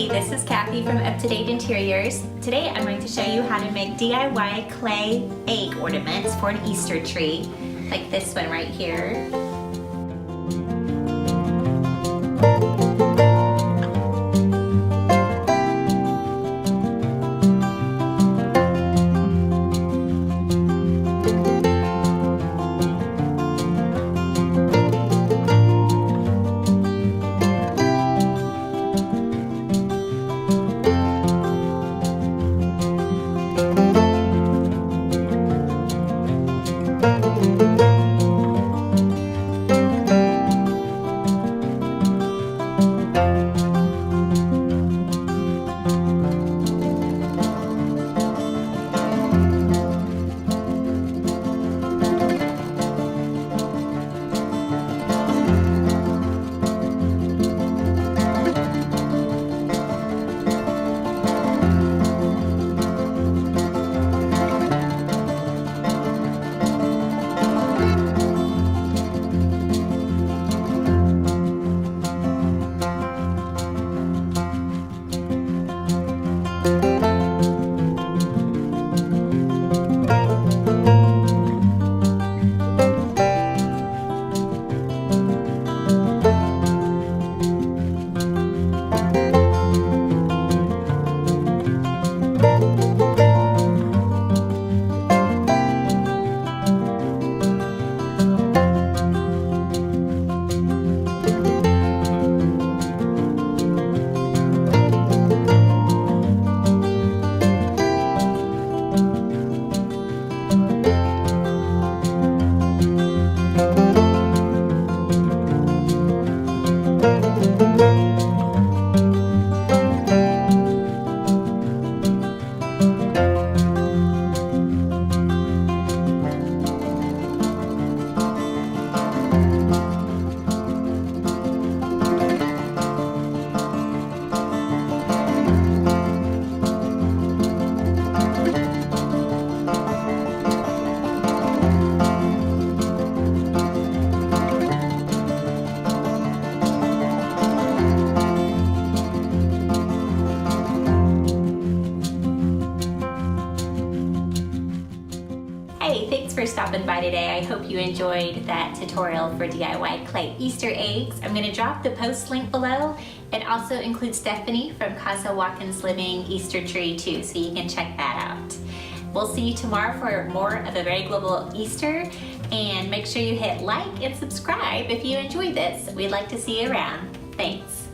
Hey, this is Kathy from Up to Date Interiors. Today I'm going to show you how to make DIY clay egg ornaments for an Easter tree, like this one right here. Hey, thanks for stopping by today. I hope you enjoyed that tutorial for DIY clay Easter eggs. I'm going to drop the post link below. It also includes Stephanie from Casa, Watkins Living Easter tree too, so you can check that out. We'll see you tomorrow for more of a very global Easter, and make sure you hit like and subscribe if you enjoy this. We'd like to see you around. Thanks.